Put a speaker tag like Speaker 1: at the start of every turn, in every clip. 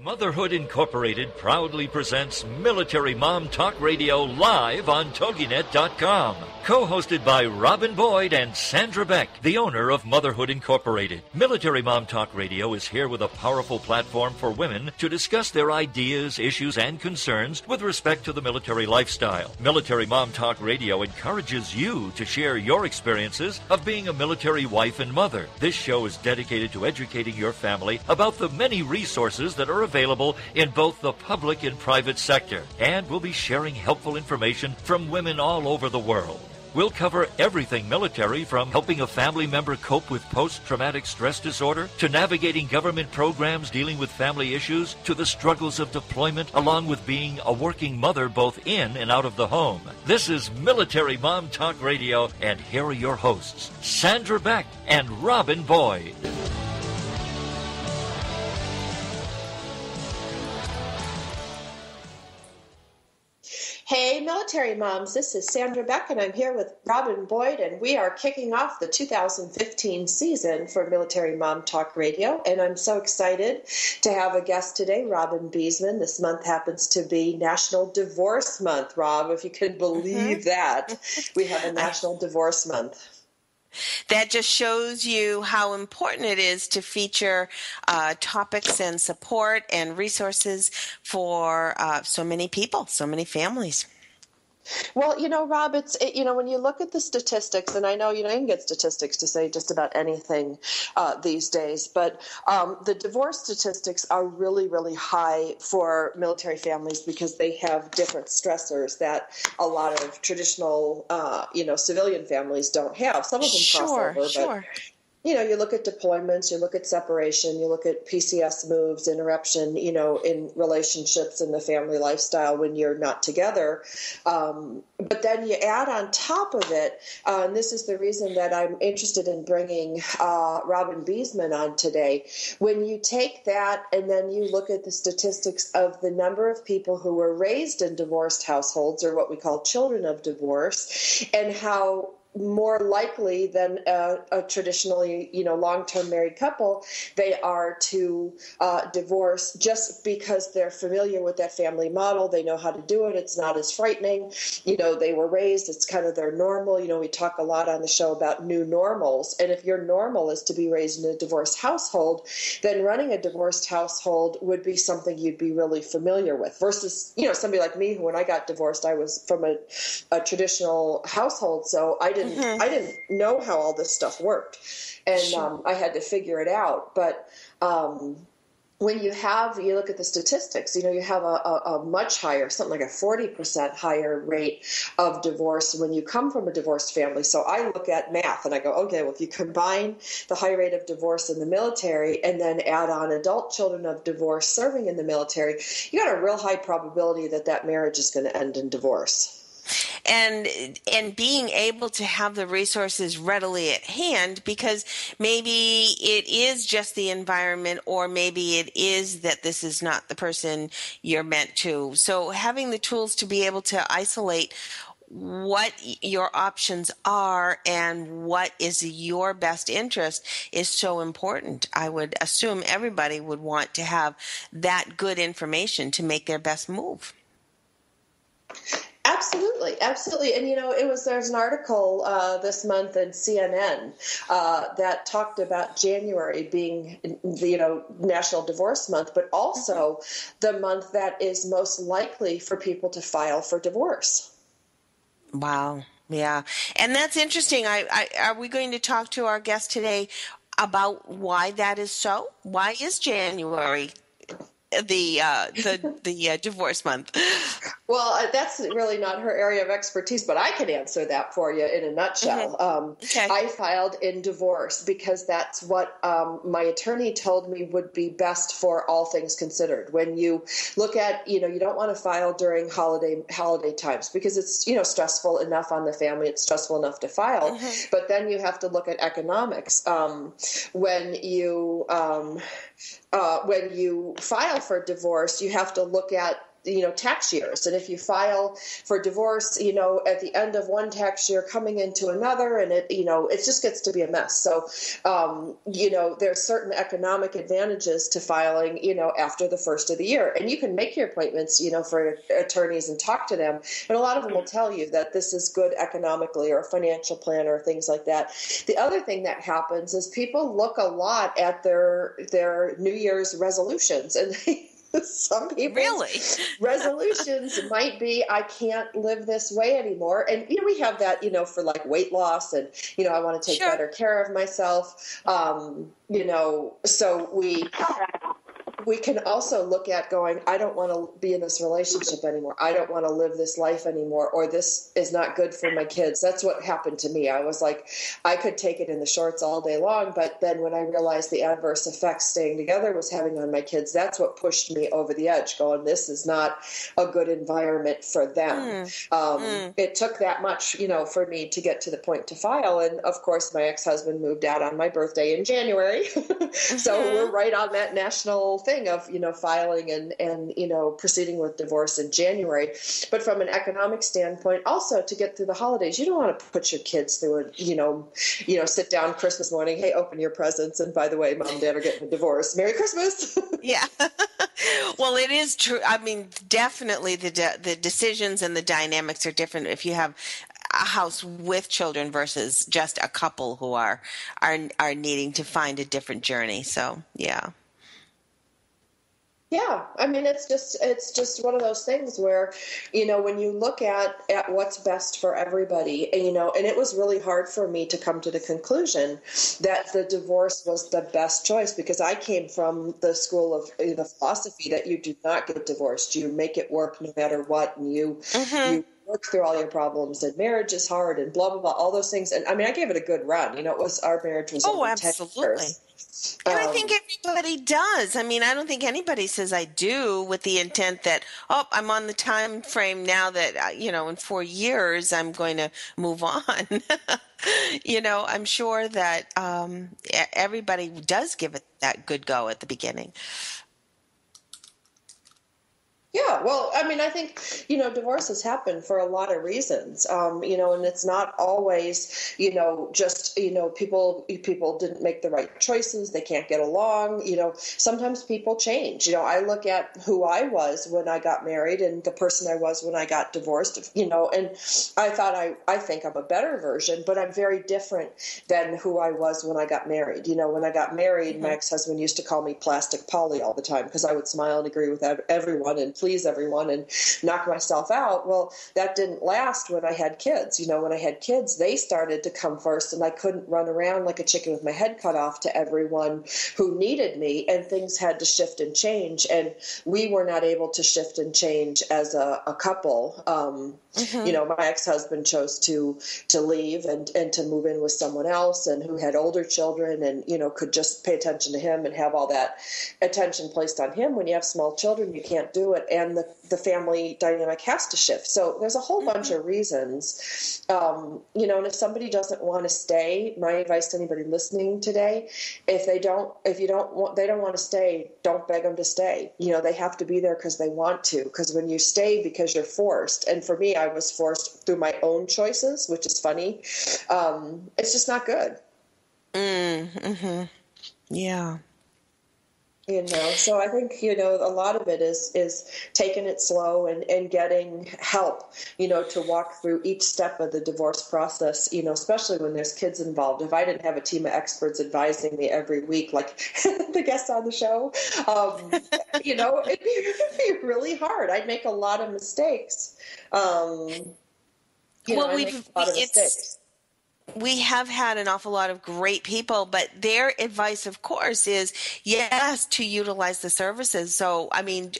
Speaker 1: Motherhood Incorporated proudly presents Military Mom Talk Radio live on TogiNet.com. Co-hosted by Robyn Boyd and Sandra Beck, the owner of Motherhood Incorporated. Military Mom Talk Radio is here with a powerful platform for women to discuss their ideas, issues, and concerns with respect to the military lifestyle. Military Mom Talk Radio encourages you to share your experiences of being a military wife and mother. This show is dedicated to educating your family about the many resources that are available in both the public and private sector. And we'll be sharing helpful information from women all over the world. We'll cover everything military, from helping a family member cope with post-traumatic stress disorder, to navigating government programs dealing with family issues, to the struggles of deployment, along with being a working mother both in and out of the home. This is Military Mom Talk Radio, and here are your hosts, Sandra Beck and Robyn Boyd.
Speaker 2: Hey, military moms, this is Sandra Beck, and I'm here with Robyn Boyd, and we are kicking off the 2015 season for Military Mom Talk Radio, and I'm so excited to have a guest today, Robyn Besemann. This month happens to be National Divorce Month, Rob, if you can believe that. We have a National Divorce Month.
Speaker 3: That just shows you how important it is to feature topics and support and resources for so many people, so many families.
Speaker 2: Well, Rob, when you look at the statistics, and I know, you can get statistics to say just about anything these days, but the divorce statistics are really, really high for military families because they have different stressors that a lot of traditional, civilian families don't have. Some of them cross over, but you look at deployments, you look at separation, you look at PCS moves, interruption, in relationships and the family lifestyle when you're not together. But then you add on top of it, and this is the reason that I'm interested in bringing Robyn Besemann on today. When you take that and then you look at the statistics of the number of people who were raised in divorced households, or what we call children of divorce, and how more likely than a traditionally, long-term married couple, they are to divorce just because they're familiar with that family model. They know how to do it. It's not as frightening. They were raised. It's kind of their normal. We talk a lot on the show about new normals. And if your normal is to be raised in a divorced household, then running a divorced household would be something you'd be really familiar with versus, somebody like me who, when I got divorced, I was from a traditional household. So I didn't know how all this stuff worked, and I had to figure it out. But when you look at the statistics, you have a much higher, something like a 40% higher rate of divorce when you come from a divorced family. So I look at math and I go, okay, well, if you combine the high rate of divorce in the military and then add on adult children of divorce serving in the military, you got a real high probability that marriage is going to end in divorce.
Speaker 3: And being able to have the resources readily at hand, because maybe it is just the environment, or maybe it is that this is not the person you're meant to. So having the tools to be able to isolate what your options are and what is your best interest is so important. I would assume everybody would want to have that good information to make their best move.
Speaker 2: Absolutely. And, there's an article this month in CNN that talked about January being, National Divorce Month, but also the month that is most likely for people to file for divorce.
Speaker 3: Wow. Yeah. And that's interesting. Are we going to talk to our guest today about why that is so? Why is January the divorce month?
Speaker 2: Well, that's really not her area of expertise, but I can answer that for you in a nutshell.
Speaker 3: Okay.
Speaker 2: I filed in divorce because that's what my attorney told me would be best for all things considered. When you look at, you don't want to file during holiday times because it's, stressful enough on the family. It's stressful enough to file, but then you have to look at economics. When you file for divorce, you have to look at tax years. And if you file for divorce, at the end of one tax year coming into another, and it just gets to be a mess. So, there's certain economic advantages to filing, after the first of the year. And you can make your appointments, for attorneys and talk to them. And a lot of them will tell you that this is good economically, or a financial plan, or things like that. The other thing that happens is people look a lot at their New Year's resolutions, and some people's resolutions might be, I can't live this way anymore. And, we have that, for like weight loss, and, I want to take better care of myself. So we can also look at going, I don't want to be in this relationship anymore. I don't want to live this life anymore, or this is not good for my kids. That's what happened to me. I was like, I could take it in the shorts all day long, but then when I realized the adverse effects staying together was having on my kids, that's what pushed me over the edge, going, this is not a good environment for them. It took that much, for me to get to the point to file. And of course, my ex-husband moved out on my birthday in January. So we're right on that national thing of, filing and proceeding with divorce in January. But from an economic standpoint, also to get through the holidays, you don't want to put your kids through a, sit down Christmas morning, hey, open your presents, and by the way, mom and dad are getting a divorce. Merry Christmas.
Speaker 3: Yeah. Well, it is true. I mean, definitely the decisions and the dynamics are different if you have a house with children versus just a couple who are needing to find a different journey. So, yeah.
Speaker 2: Yeah, I mean, it's just one of those things where, when you look at what's best for everybody, and it was really hard for me to come to the conclusion that the divorce was the best choice, because I came from the school of the philosophy that you do not get divorced. You make it work no matter what, and you work through all your problems, and marriage is hard, and blah, blah, blah, all those things. And I mean, I gave it a good run. Our marriage was over 10 years.
Speaker 3: And I think everybody does. I mean, I don't think anybody says I do with the intent that, I'm on the time frame now that, in 4 years I'm going to move on. I'm sure that everybody does give it that good go at the beginning.
Speaker 2: Yeah, well, I mean, I think, divorces happen for a lot of reasons, and it's not always, just, people didn't make the right choices. They can't get along. Sometimes people change. I look at who I was when I got married and the person I was when I got divorced, and I think I'm a better version, but I'm very different than who I was when I got married. When I got married, my ex-husband used to call me Plastic Polly all the time because I would smile and agree with everyone and please everyone and knock myself out. Well, that didn't last when I had kids. When I had kids, they started to come first, and I couldn't run around like a chicken with my head cut off to everyone who needed me, and things had to shift and change, and we were not able to shift and change as a couple. My ex-husband chose to leave and to move in with someone else, and who had older children, and could just pay attention to him and have all that attention placed on him. When you have small children, you can't do it, and the family dynamic has to shift. So there's a whole bunch of reasons, and if somebody doesn't want to stay, my advice to anybody listening today, if they don't want to stay, don't beg them to stay. They have to be there because they want to, because when you stay because you're forced, and for me, I was forced through my own choices, which is funny. It's just not good.
Speaker 3: Yeah.
Speaker 2: So I think, a lot of it is taking it slow and getting help, to walk through each step of the divorce process, especially when there's kids involved. If I didn't have a team of experts advising me every week, like the guests on the show, it'd be really hard. I'd make a lot of mistakes.
Speaker 3: We have had an awful lot of great people, but their advice, of course, is yes, to utilize the services. So, I mean,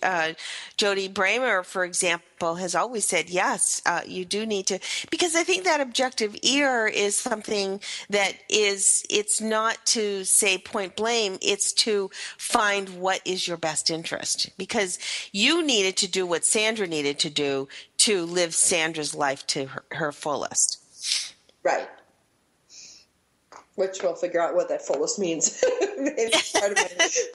Speaker 3: Jody Bramer, for example, has always said, yes, you do need to, because I think that objective ear is something that it's not to say point blame, it's to find what is your best interest, because you needed to do what Sandra needed to do to live Sandra's life to her fullest.
Speaker 2: Right. which we'll figure out what that fullest means. It's part of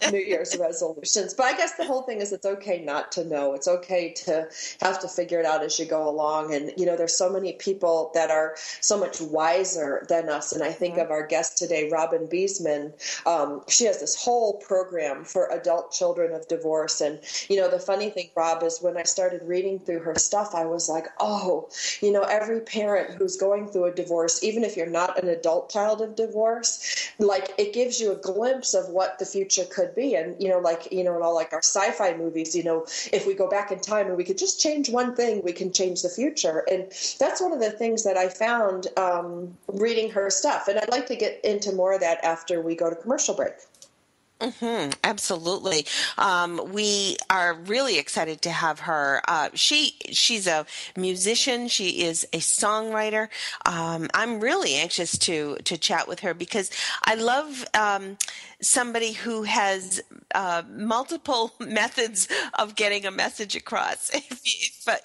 Speaker 2: my New Year's resolutions. But I guess the whole thing is it's okay not to know. It's okay to have to figure it out as you go along. And, there's so many people that are so much wiser than us. And I think of our guest today, Robyn Besemann. She has this whole program for adult children of divorce. And, the funny thing, Rob, is when I started reading through her stuff, I was like, every parent who's going through a divorce, even if you're not an adult child of divorce, like it gives you a glimpse of what the future could be. And, in all like our sci-fi movies, if we go back in time and we could just change one thing, we can change the future. And that's one of the things that I found reading her stuff. And I'd like to get into more of that after we go to commercial break.
Speaker 3: Absolutely. We are really excited to have her. She's a musician. She is a songwriter. I'm really anxious to chat with her because I love somebody who has multiple methods of getting a message across.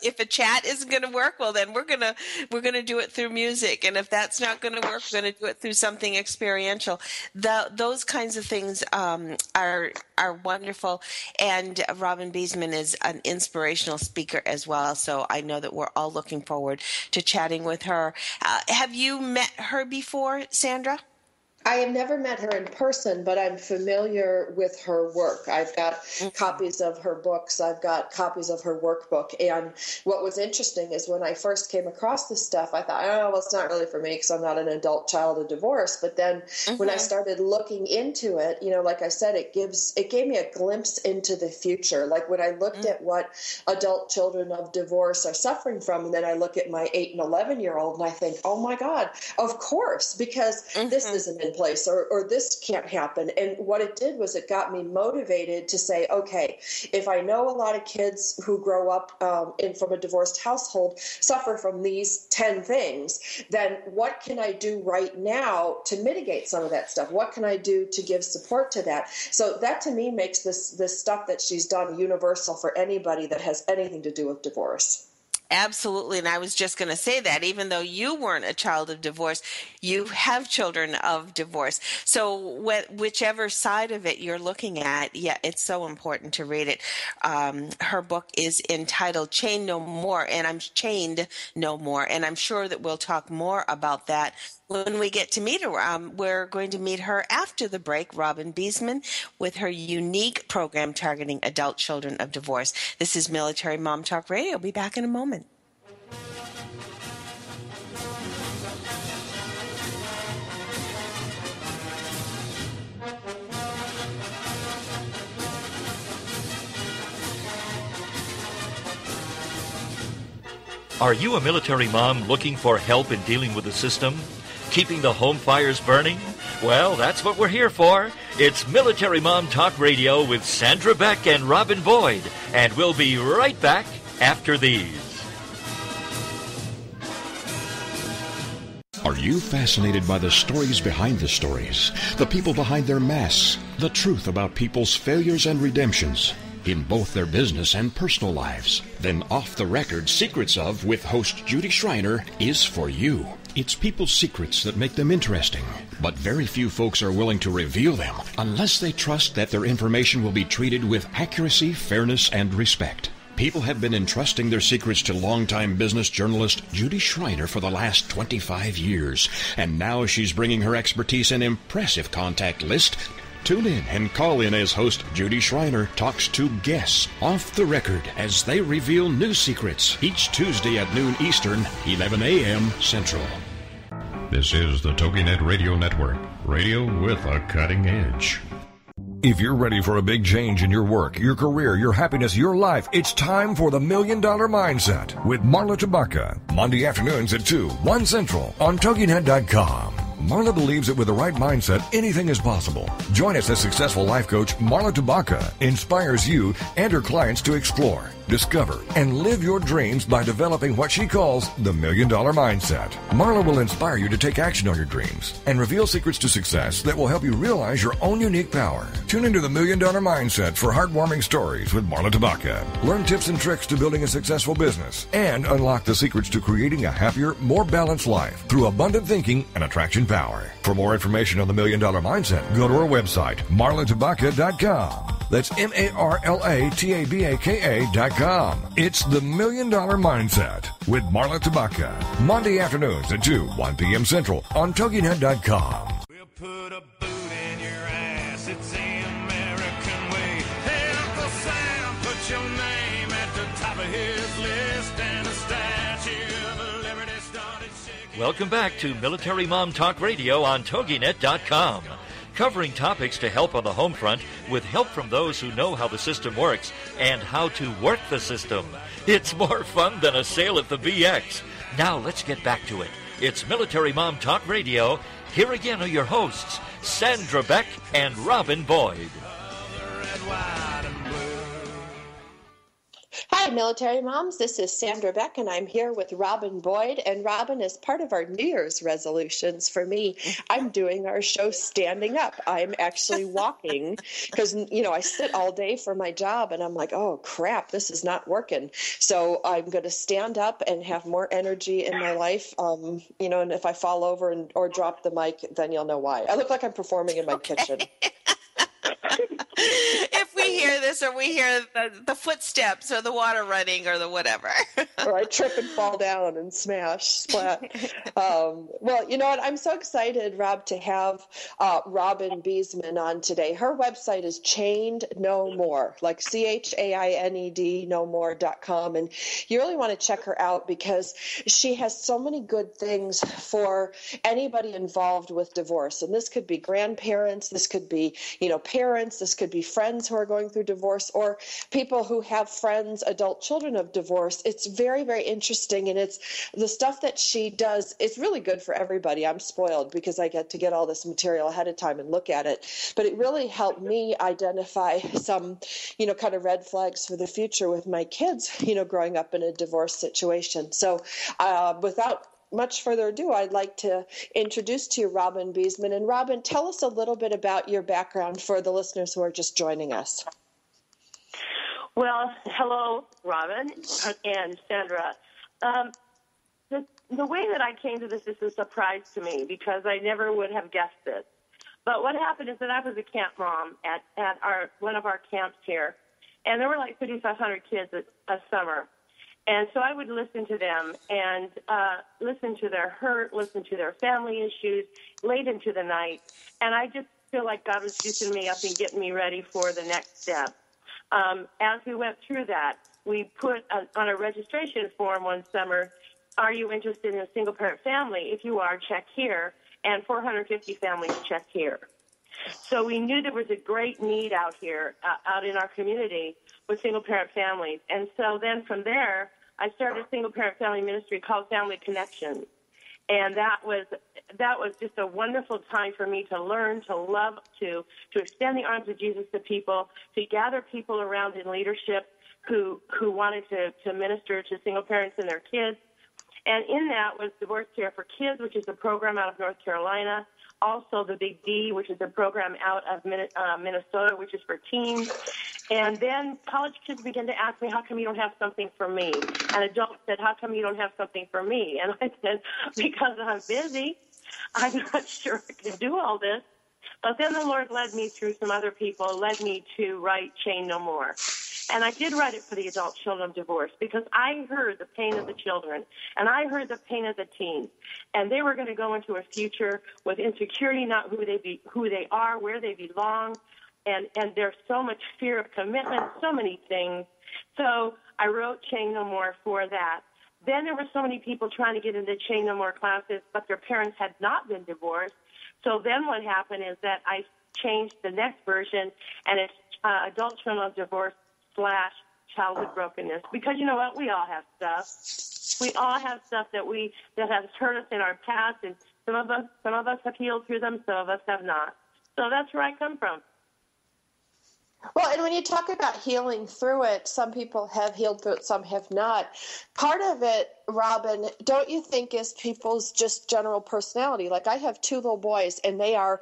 Speaker 3: If a chat isn't going to work, well, then we're gonna do it through music, and if that's not going to work, we're going to do it through something experiential. Those kinds of things are wonderful, and Robyn Besemann is an inspirational speaker as well. So I know that we're all looking forward to chatting with her. Have you met her before, Sandra?
Speaker 2: I have never met her in person, but I'm familiar with her work. I've got copies of her books. I've got copies of her workbook. And what was interesting is when I first came across this stuff, I thought, well, it's not really for me because I'm not an adult child of divorce. But then when I started looking into it, like I said, it gave me a glimpse into the future. Like when I looked at what adult children of divorce are suffering from, and then I look at my 8 and 11-year-old and I think, oh my God, of course, because this isn't in place or this can't happen. And what it did was it got me motivated to say, okay, if I know a lot of kids who grow up from a divorced household suffer from these 10 things, then what can I do right now to mitigate some of that stuff? What can I do to give support to that? So that to me makes this stuff that she's done universal for anybody that has anything to do with divorce.
Speaker 3: Absolutely. And I was just going to say that even though you weren't a child of divorce, you have children of divorce. So whichever side of it you're looking at, it's so important to read it. Her book is entitled Chained No More, and I'm Chained No More. And I'm sure that we'll talk more about that when we get to meet her. We're going to meet her after the break, Robyn Besemann, with her unique program targeting adult children of divorce. This is Military Mom Talk Radio. I'll be back in a moment.
Speaker 1: Are you a military mom looking for help in dealing with the system? Keeping the home fires burning? Well, that's what we're here for. It's Military Mom Talk Radio with Sandra Beck and Robyn Boyd. And we'll be right back after these.
Speaker 4: Are you fascinated by the stories behind the stories? The people behind their masks? The truth about people's failures and redemptions? In both their business and personal lives? Then Off the Record Secrets of with host Judy Schreiner is for you. It's people's secrets that make them interesting, but very few folks are willing to reveal them unless they trust that their information will be treated with accuracy, fairness, and respect. People have been entrusting their secrets to longtime business journalist Judy Schreiner for the last 25 years, and now she's bringing her expertise and impressive contact list. Tune in and call in as host Judy Schreiner talks to guests off the record as they reveal new secrets each Tuesday at noon Eastern, 11 a.m. Central.
Speaker 5: This is the TogiNet Radio Network, radio with a cutting edge.
Speaker 6: If you're ready for a big change in your work, your career, your happiness, your life, it's time for the $1 Million Mindset with Marla Tabaka. Monday afternoons at 2, 1 Central on TogiNet.com. Marla believes that with the right mindset, anything is possible. Join us as successful life coach Marla Tabaka inspires you and her clients to explore discover, and live your dreams by developing what she calls the $1 Million Mindset. Marla will inspire you to take action on your dreams and reveal secrets to success that will help you realize your own unique power. Tune into the $1 Million Mindset for heartwarming stories with Marla Tabaka. Learn tips and tricks to building a successful business and unlock the secrets to creating a happier, more balanced life through abundant thinking and attraction power. For more information on the $1 Million Mindset, go to our website, marlatabaka.com. That's MarlaTabaka.com. It's the $1 Million Mindset with Marla Tabaka. Monday afternoons at 1 p.m. Central on TogiNet.com.
Speaker 7: We'll put a boot in your ass. It's the American way. Hey, Uncle Sam, put your name at the top of his list, and a statue of liberty started shaking.
Speaker 1: Welcome back to Military Mom Talk Radio on TogiNet.com. Covering topics to help on the home front with help from those who know how the system works and how to work the system. It's more fun than a sale at the BX. Now let's get back to it. It's Military Mom Talk Radio. Here again are your hosts, Sandra Beck and Robyn Boyd.
Speaker 2: Hi, Military Moms. This is Sandra Beck, and I'm here with Robyn Boyd. And Robyn, is part of our New Year's resolutions for me, I'm doing our show standing up. I'm actually walking because, I sit all day for my job, and I'm like, oh, crap, this is not working. So I'm going to stand up and have more energy in my life. And if I fall over or drop the mic, then you'll know why. I look like I'm performing in my kitchen.
Speaker 3: If we hear this or we hear the footsteps or the water running or the whatever.
Speaker 2: Or I trip and fall down and smash, splat. Well, you know what? I'm so excited, Rob, to have Robyn Besemann on today. Her website is Chained No More, like CHAINED no more.com. And you really want to check her out because she has so many good things for anybody involved with divorce. And this could be grandparents, this could be, parents, this could be friends who are going through divorce, or people who have friends, adult children of divorce. It's very, very interesting, and it's the stuff that she does. It's really good for everybody. I'm spoiled because I get to get all this material ahead of time and look at it, but it really helped me identify some, kind of red flags for the future with my kids, growing up in a divorce situation. So without much further ado, I'd like to introduce to you Robyn Besemann. And Robyn, tell us a little bit about your background for the listeners who are just joining us.
Speaker 8: Well, hello, Robyn and Sandra. The way that I came to this is a surprise to me because I never would have guessed this. But what happened is that I was a camp mom at one of our camps here, and there were like 5,500 kids a summer. And so I would listen to them and listen to their hurt, listen to their family issues late into the night. And I just feel like God was juicing me up and getting me ready for the next step. As we went through that, we put on a registration form one summer, are you interested in a single-parent family? If you are, check here. And 450 families, check here. So we knew there was a great need out here, out in our community with single-parent families. And so then from there, I started a single-parent family ministry called Family Connections. And that was just a wonderful time for me to learn, to love, to extend the arms of Jesus to people, to gather people around in leadership who wanted to minister to single parents and their kids. And in that was Divorce Care for Kids, which is a program out of North Carolina. Also the Big D, which is a program out of Minnesota, which is for teens. And then college kids began to ask me, how come you don't have something for me? And adults said, how come you don't have something for me? And I said, because I'm busy. I'm not sure I can do all this. But then the Lord led me through some other people, led me to write Chain No More. And I did write it for the adult children of divorce because I heard the pain of the children and I heard the pain of the teens. And they were going to go into a future with insecurity, not who they are, where they belong. And there's so much fear of commitment, so many things. So I wrote Chain No More for that. Then there were so many people trying to get into Chain No More classes, but their parents had not been divorced. So then what happened is that I changed the next version, and it's Adult Children of Divorce / Childhood Brokenness. Because you know what? We all have stuff. We all have stuff that has hurt us in our past, and some of us have healed through them, some of us have not. So that's where I come from.
Speaker 2: Well, and when you talk about healing through it, some people have healed through it, some have not. Part of it, Robyn, don't you think is people's just general personality? Like I have two little boys, and they are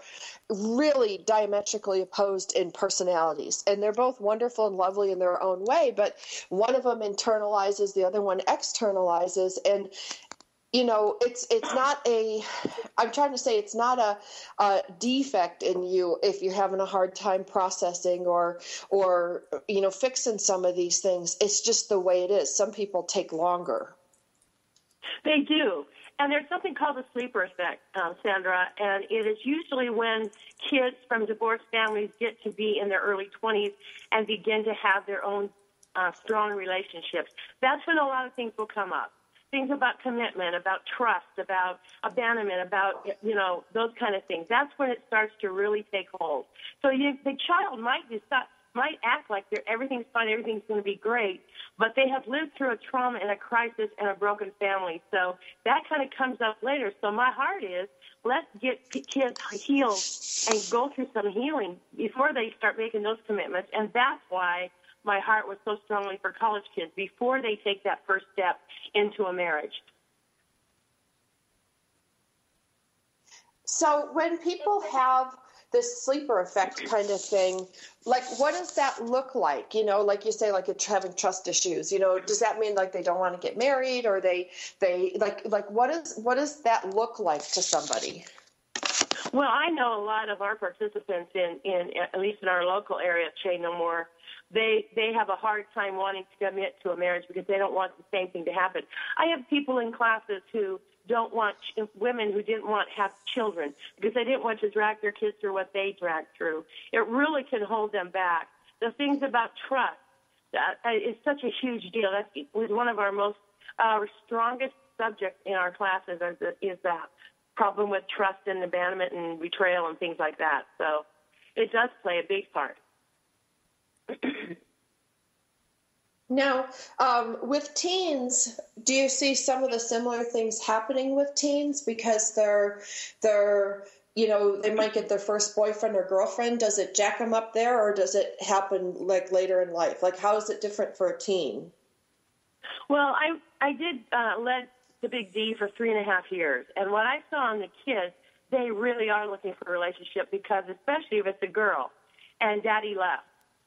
Speaker 2: really diametrically opposed in personalities. And they're both wonderful and lovely in their own way, but one of them internalizes, the other one externalizes. And it's not I'm trying to say it's not a defect in you if you're having a hard time processing or fixing some of these things. It's just the way it is. Some people take longer.
Speaker 8: They do. And there's something called the sleeper effect, Sandra, and it is usually when kids from divorced families get to be in their early 20s and begin to have their own strong relationships. That's when a lot of things will come up. Things about commitment, about trust, about abandonment, about, those kind of things. That's when it starts to really take hold. So the child might act like everything's fine, everything's going to be great, but they have lived through a trauma and a crisis and a broken family. So that kind of comes up later. So my heart is, let's get kids healed and go through some healing before they start making those commitments. And that's why my heart was so strongly for college kids before they take that first step into a marriage.
Speaker 2: So when people have this sleeper effect kind of thing, like what does that look like? Like you say, like it's having trust issues. Does that mean like they don't want to get married, or they like what does that look like to somebody?
Speaker 8: Well, I know a lot of our participants in at least in our local area at Chain No More. They have a hard time wanting to commit to a marriage because they don't want the same thing to happen. I have people in classes who don't want women who didn't want to have children because they didn't want to drag their kids through what they dragged through. It really can hold them back. The things about trust is such a huge deal. That was one of our strongest subjects in our classes is that problem with trust and abandonment and betrayal and things like that. So it does play a big part.
Speaker 2: Now, with teens, do you see some of the similar things happening with teens because they're they might get their first boyfriend or girlfriend? Does it jack them up there, or does it happen like later in life? Like, how is it different for a teen?
Speaker 8: Well, I did lead the Big D for 3.5 years, and what I saw in the kids, they really are looking for a relationship because, especially if it's a girl and daddy left,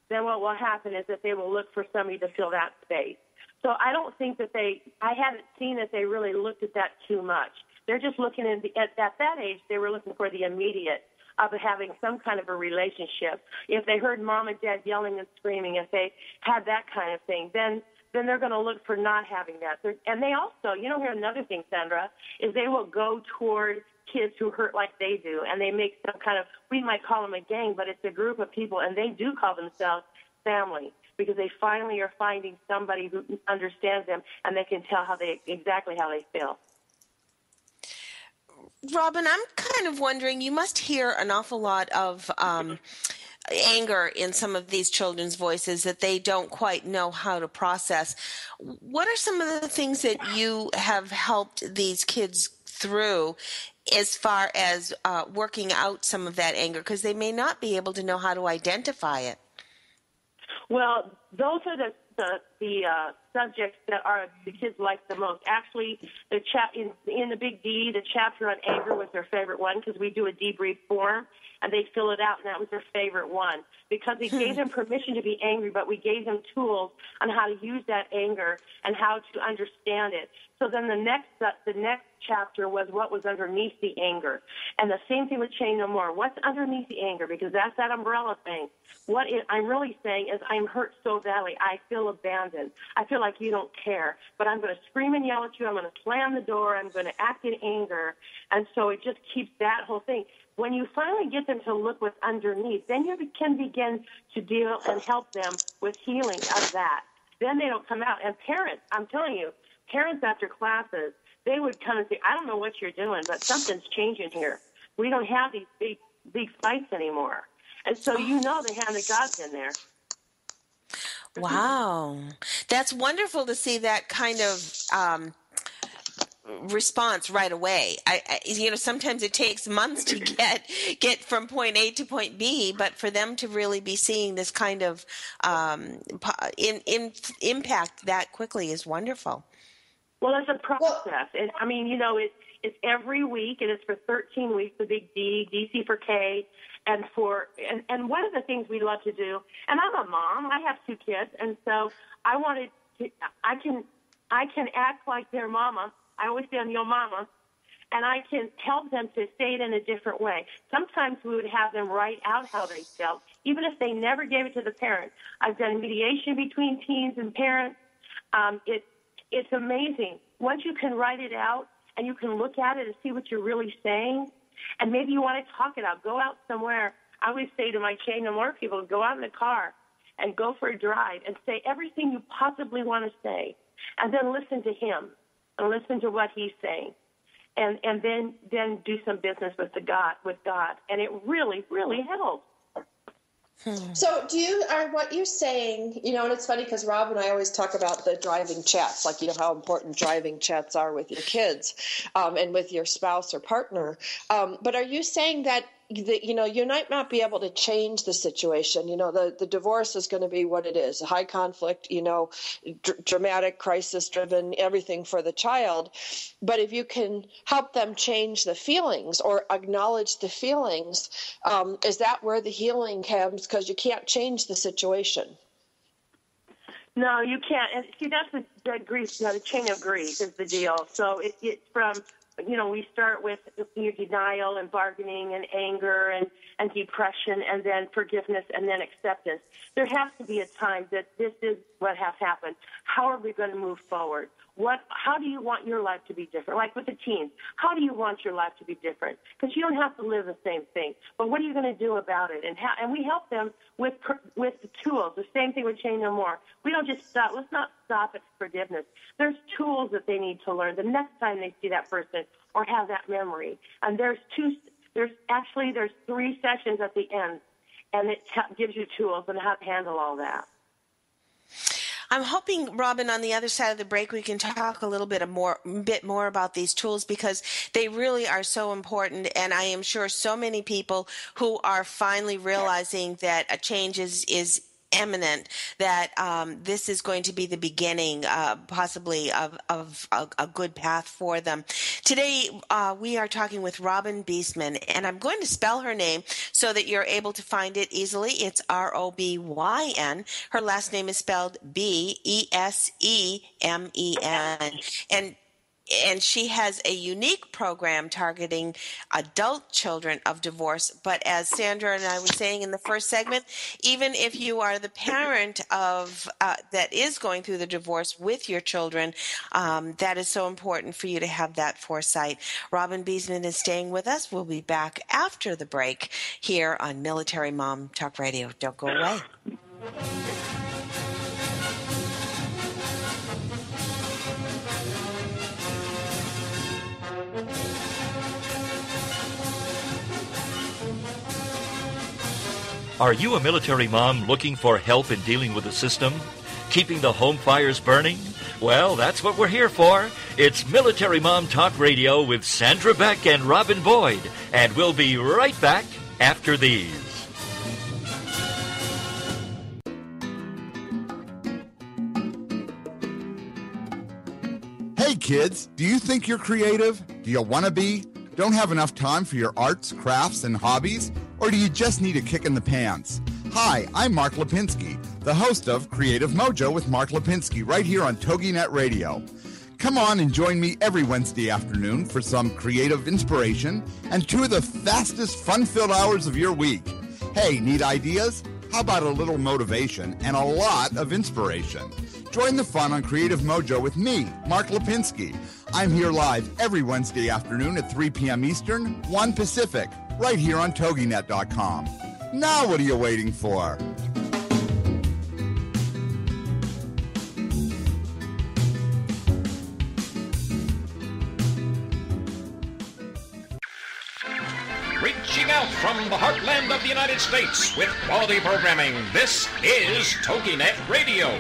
Speaker 8: then what will happen is that they will look for somebody to fill that space. So I don't think that I haven't seen that they really looked at that too much. They're just looking at that age, they were looking for the immediate of having some kind of a relationship. If they heard mom and dad yelling and screaming, if they had that kind of thing, then they're going to look for not having that. And they also, here's another thing, Sandra, is they will go toward kids who hurt like they do, and they make some kind of, we might call them a gang, but it's a group of people, and they do call themselves family because they finally are finding somebody who understands them, and they can tell exactly how they feel.
Speaker 3: Robyn, I'm kind of wondering, you must hear an awful lot of anger in some of these children's voices that they don't quite know how to process. What are some of the things that you have helped these kids through as far as working out some of that anger? Because they may not be able to know how to identify it.
Speaker 8: Well, those are the subjects that the kids like the most. Actually, in the Big D, the chapter on anger was their favorite one because we do a debrief form, and they fill it out, and that was their favorite one because we gave them permission to be angry, but we gave them tools on how to use that anger and how to understand it. So then the next chapter was what was underneath the anger. And the same thing with Chain No More. What's underneath the anger? Because that's that umbrella thing. What I'm really saying is I'm hurt so badly. I feel abandoned. I feel like you don't care. But I'm going to scream and yell at you. I'm going to slam the door. I'm going to act in anger. And so it just keeps that whole thing. When you finally get them to look what's underneath, then you can begin to deal and help them with healing of that. Then they don't come out. And parents, I'm telling you, parents after classes, they would come and say, I don't know what you're doing, but something's changing here. We don't have these big fights anymore. And so the hand of God's in there.
Speaker 3: Wow. That's wonderful to see that kind of response right away. Sometimes it takes months to get from point A to point B, but for them to really be seeing this kind of impact that quickly is wonderful.
Speaker 8: Well, it's a process. And I mean, it's every week, and it's for 13 weeks, the big D, DC for K, and one of the things we love to do, and I'm a mom, I have 2 kids, and so I can act like their mama. I always say I'm your mama, and I can help them to say it in a different way. Sometimes we would have them write out how they felt, even if they never gave it to the parent. I've done mediation between teens and parents. It's amazing. Once you can write it out and you can look at it and see what you're really saying, and maybe you want to talk it out, go out somewhere. I always say to my Chain No More people, go out in the car and go for a drive and say everything you possibly want to say, and then listen to him and listen to what he's saying, and then do some business with God, and it really, really helps.
Speaker 2: So are what you're saying, and it's funny because Rob and I always talk about the driving chats, like, how important driving chats are with your kids and with your spouse or partner. But are you saying that you might not be able to change the situation? The divorce is going to be what it is, a high conflict, dramatic, crisis-driven, everything for the child. But if you can help them change the feelings or acknowledge the feelings, is that where the healing comes? Because you can't change the situation.
Speaker 8: No, you can't. And see, that's the grief. The chain of grief is the deal. So it's from, we start with your denial and bargaining and anger and depression, and then forgiveness, and then acceptance. There has to be a time that this is what has happened. How are we going to move forward? How do you want your life to be different? Like with the teens, how do you want your life to be different? Because you don't have to live the same thing. But what are you going to do about it? And we help them with the tools. The same thing with Chain No More. We don't just stop. Let's not stop at forgiveness. There's tools that they need to learn the next time they see that person or have that memory. And there's 3 sessions at the end, and it gives you tools on how to handle all that.
Speaker 3: I'm hoping, Robyn, on the other side of the break, we can talk a little bit more about these tools, because they really are so important. And I am sure so many people who are finally realizing that a change is imminent, that this is going to be the beginning, possibly, of a good path for them. Today, we are talking with Robyn Besemann, and I'm going to spell her name so that you're able to find it easily. It's Robyn. Her last name is spelled Besemen. And she has a unique program targeting adult children of divorce. But as Sandra and I were saying in the first segment, even if you are the parent of that is going through the divorce with your children, that is so important for you to have that foresight. Robyn Besemann is staying with us. We'll be back after the break here on Military Mom Talk Radio. Don't go away.
Speaker 1: Are you a military mom looking for help in dealing with the system? Keeping the home fires burning? Well, that's what we're here for. It's Military Mom Talk Radio with Sandra Beck and Robyn Boyd. And we'll be right back after these.
Speaker 9: Hey kids, do you think you're creative? Do you want to be? Don't have enough time for your arts, crafts, and hobbies? Or do you just need a kick in the pants? Hi, I'm Mark Lipinski, the host of Creative Mojo with Mark Lipinski, right here on TogiNet Radio. Come on and join me every Wednesday afternoon for some creative inspiration and 2 of the fastest, fun-filled hours of your week. Hey, need ideas? How about a little motivation and a lot of inspiration? Join the fun on Creative Mojo with me, Mark Lipinski. I'm here live every Wednesday afternoon at 3 p.m. Eastern, 1 Pacific, right here on TogiNet.com. Now what are you waiting for?
Speaker 5: Reaching out from the heartland of the United States with quality programming, this is TogiNet Radio.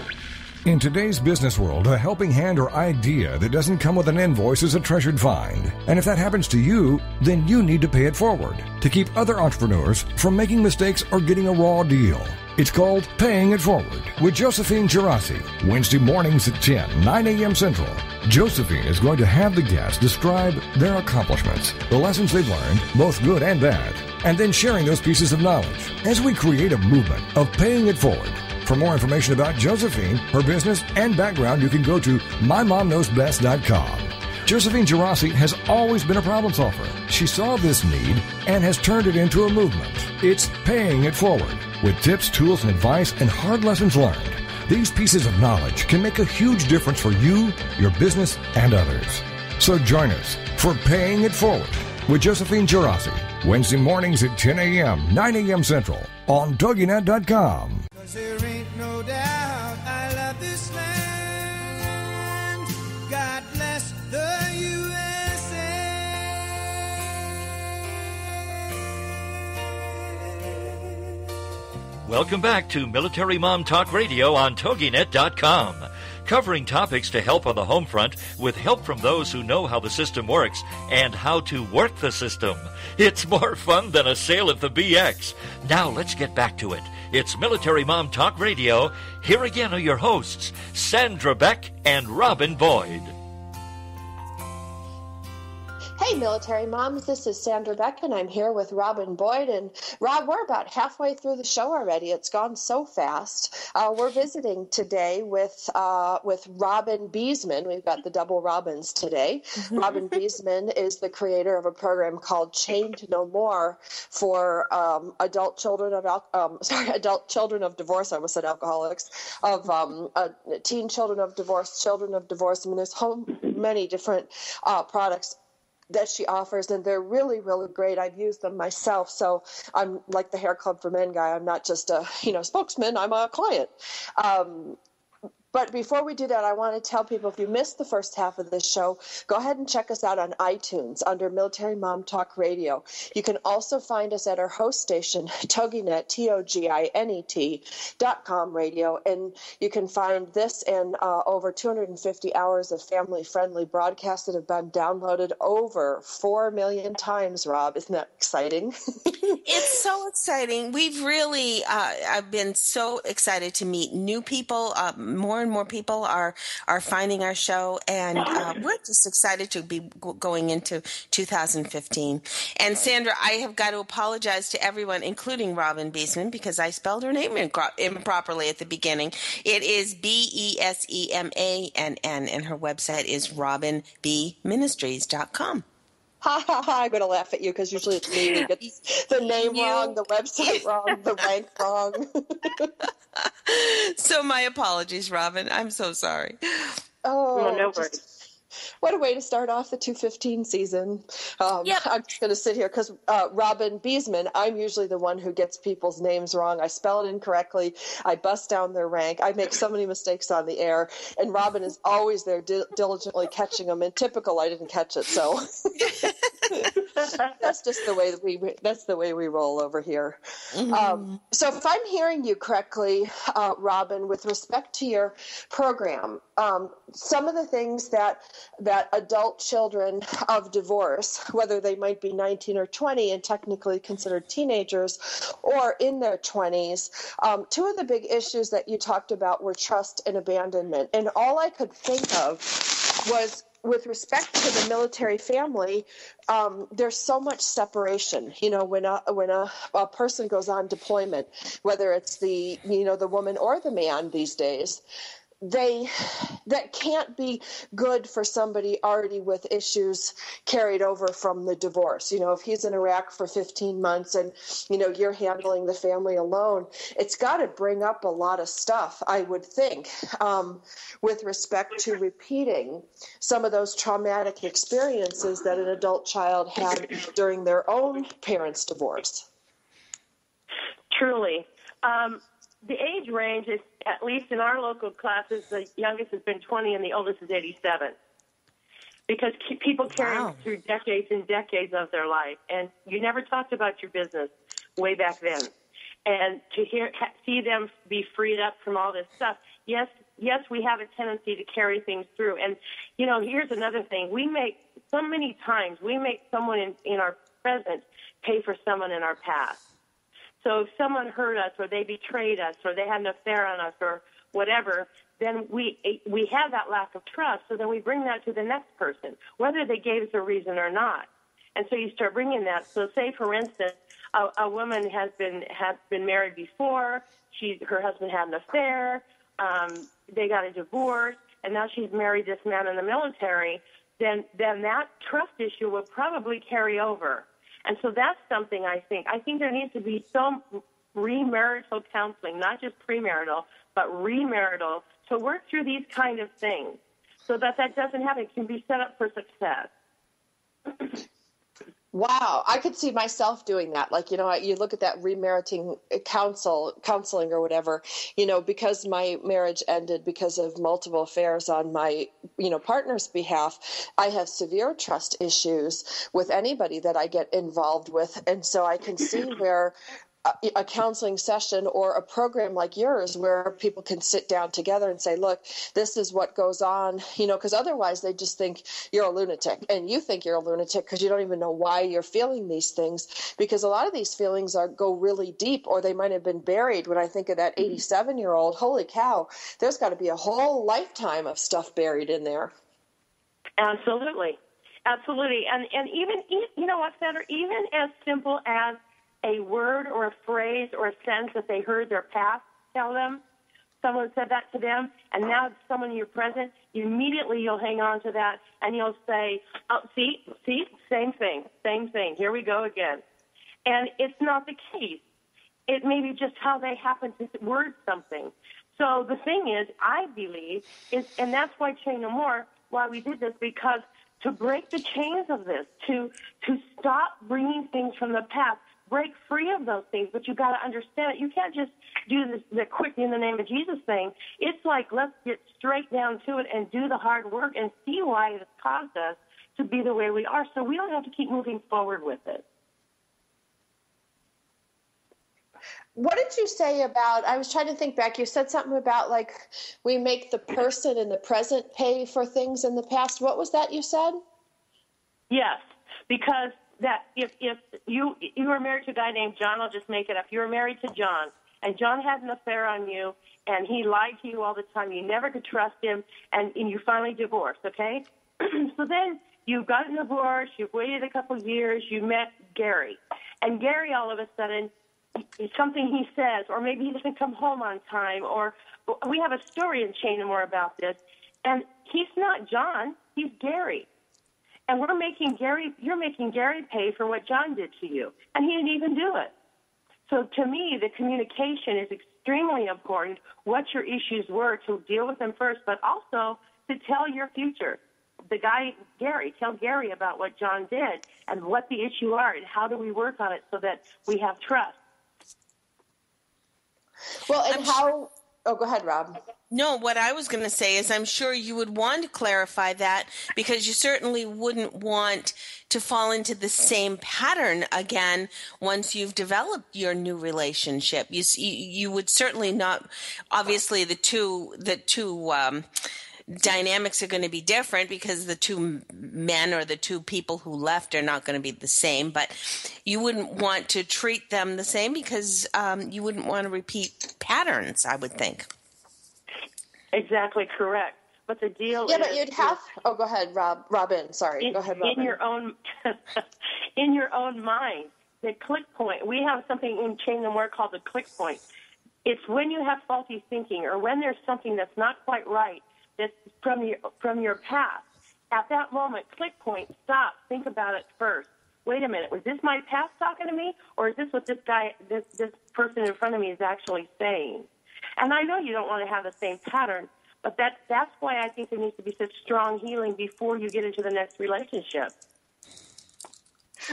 Speaker 6: In today's business world, a helping hand or idea that doesn't come with an invoice is a treasured find. And if that happens to you, then you need to pay it forward to keep other entrepreneurs from making mistakes or getting a raw deal. It's called Paying It Forward with Josephine Girassi, Wednesday mornings at 10, 9 a.m. Central. Josephine is going to have the guests describe their accomplishments, the lessons they've learned, both good and bad, and then sharing those pieces of knowledge as we create a movement of paying it forward. For more information about Josephine, her business, and background, you can go to mymomknowsbest.com. Josephine Girassi has always been a problem solver. She saw this need and has turned it into a movement. It's Paying It Forward with tips, tools, and advice and hard lessons learned. These pieces of knowledge can make a huge difference for you, your business, and others. So join us for Paying It Forward with Josephine Girassi, Wednesday mornings at 10 a.m., 9 a.m. Central on TogiNet.com.
Speaker 7: There ain't no doubt I love this land. God bless the USA.
Speaker 1: Welcome back to Military Mom Talk Radio on TogiNet.com. Covering topics to help on the home front with help from those who know how the system works and how to work the system. It's more fun than a sale at the BX. Now let's get back to it. It's Military Mom Talk Radio. Here again are your hosts, Sandra Beck and Robyn Boyd.
Speaker 2: Hey, Military Moms, this is Sandra Beck, and I'm here with Robyn Boyd. And Rob, we're about halfway through the show already. It's gone so fast. We're visiting today with Robyn Besemann. We've got the double Robins today. Robyn Besemann is the creator of a program called Chained No More for adult children of divorce. I almost said alcoholics, of teen children of divorce. I mean, there's so many different products that she offers, and they're really, really great. I've used them myself, so I'm like the Hair Club for Men guy. I'm not just a spokesman. I'm a client. But before we do that, I want to tell people, if you missed the first half of this show, go ahead and check us out on iTunes under Military Mom Talk Radio. You can also find us at our host station, TogiNet, TogiNet.com radio. And you can find this and over 250 hours of family-friendly broadcasts that have been downloaded over 4 million times, Rob. Isn't that exciting?
Speaker 3: It's so exciting. We've really, I've been so excited to meet new people. More and more people are finding our show, and we're just excited to be going into 2015. And Sandra, I have got to apologize to everyone, including Robyn Besemann, because I spelled her name improperly at the beginning. It is Besemann, and her website is robynbministries.com.
Speaker 2: Ha ha ha, I'm going to laugh at you because usually it's me who gets the name wrong, the website wrong, the rank wrong.
Speaker 3: So my apologies, Robyn. I'm so sorry.
Speaker 2: Oh,
Speaker 8: no worries.
Speaker 2: What a way to start off the 215 season.
Speaker 3: Yep.
Speaker 2: I'm just going to sit here because Robyn Besemann, I'm usually the one who gets people's names wrong. I spell it incorrectly. I bust down their rank. I make so many mistakes on the air. And Robyn is always there diligently catching them. And typical, I didn't catch it. So that's just the way we roll over here. Mm-hmm. So if I'm hearing you correctly, Robyn, with respect to your program, some of the things that adult children of divorce, whether they might be 19 or 20 and technically considered teenagers, or in their 20s, two of the big issues that you talked about were trust and abandonment. And all I could think of was, with respect to the military family, there's so much separation. When a person goes on deployment, whether it's the woman or the man these days, that can't be good for somebody already with issues carried over from the divorce. If he's in Iraq for 15 months and, you're handling the family alone, it's got to bring up a lot of stuff, I would think, with respect to repeating some of those traumatic experiences that an adult child had during their own parents' divorce.
Speaker 8: Truly. The age range is, at least in our local classes, the youngest has been 20 and the oldest is 87. Because people carry through decades and decades of their life. And you never talked about your business way back then. And to see them be freed up from all this stuff, yes, yes, we have a tendency to carry things through. And, here's another thing. So many times we make someone in our present pay for someone in our past. So if someone hurt us or they betrayed us or they had an affair on us or whatever, then we have that lack of trust. So then we bring that to the next person, whether they gave us a reason or not. And so you start bringing that. So say, for instance, a woman has been married before. Her husband had an affair. They got a divorce, and now she's married this man in the military. Then that trust issue will probably carry over. And so that's something I think there needs to be some remarital counseling, not just premarital, but remarital, to work through these kind of things so that doesn't happen. It can be set up for success.
Speaker 2: Wow, I could see myself doing that. Like, you look at that remariting counseling or whatever, because my marriage ended because of multiple affairs on my, partner's behalf. I have severe trust issues with anybody that I get involved with. And so I can see where a counseling session or a program like yours where people can sit down together and say, look, this is what goes on, because otherwise they just think you're a lunatic, and you think you're a lunatic because you don't even know why you're feeling these things, because a lot of these feelings go really deep, or they might have been buried. When I think of that 87-year-old, holy cow, there's got to be a whole lifetime of stuff buried in there.
Speaker 8: Absolutely. And even, Sandra, even as simple as a word or a phrase or a sentence that they heard their past tell them, someone said that to them, and now it's someone in your present, immediately you'll hang on to that, and you'll say, oh, see, same thing, here we go again. And it's not the case. It may be just how they happen to word something. So the thing is, I believe, and that's why Chain No More, why we did this, because to break the chains of this, to stop bringing things from the past, break free of those things, but you got to understand it. You can't just do the quick in the name of Jesus thing. It's like, let's get straight down to it and do the hard work and see why it's caused us to be the way we are, so we don't have to keep moving forward with it.
Speaker 2: What did you say about, I was trying to think back, you said something about like we make the person in the present pay for things in the past. What was that you said? Yes, because that if you were married to a guy named John, I'll just make it up. You were married to John, and John had an affair on you, and he lied to you all the time. You never could trust him, and you finally divorced, okay? So then you got a divorce, you've waited a couple of years, you met Gary. And Gary, all of a sudden, something he says, or maybe he doesn't come home on time, or we have a story in Chain No More about this, and he's not John, he's Gary. And you're making Gary pay for what John did to you. And he didn't even do it. So to me, the communication is extremely important, what your issues were, to deal with them first, but also to tell your future. The guy, Gary, tell Gary about what John did and what the issue are and how do we work on it so that we have trust. Well, and how... Oh, go ahead, Rob.
Speaker 3: No, what I was going to say is I'm sure you would want to clarify that, because you certainly wouldn't want to fall into the same pattern again once you've developed your new relationship. You would certainly not. Obviously, the two dynamics are going to be different because the two men or the two people who left are not going to be the same, but you wouldn't want to treat them the same because you wouldn't want to repeat patterns, I would think.
Speaker 8: Exactly correct. But the deal is...
Speaker 2: Yeah, but you'd have... Oh, go ahead, Robyn. Sorry. Go ahead, Robyn.
Speaker 8: In your own mind, the click point. We have something in Chain No More called the click point. It's when you have faulty thinking or when there's something that's not quite right that's from your past. At that moment, click point, stop, think about it first. Wait a minute, was this my past talking to me, or is this what this person in front of me is actually saying? And I know you don't want to have the same pattern, but that's why I think there needs to be such strong healing before you get into the next relationship.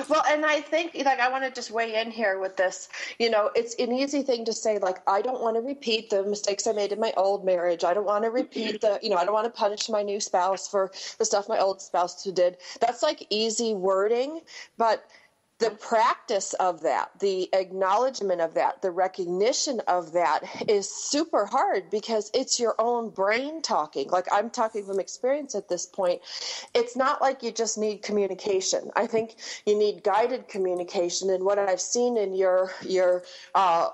Speaker 2: Well, and I think, I want to just weigh in here with this. It's an easy thing to say, I don't want to repeat the mistakes I made in my old marriage. I don't want to repeat I don't want to punish my new spouse for the stuff my old spouse did. That's easy wording, but the practice of that, the acknowledgement of that, the recognition of that is super hard because it's your own brain talking. Like, I'm talking from experience at this point. It's not like you just need communication. I think you need guided communication. And what I've seen in your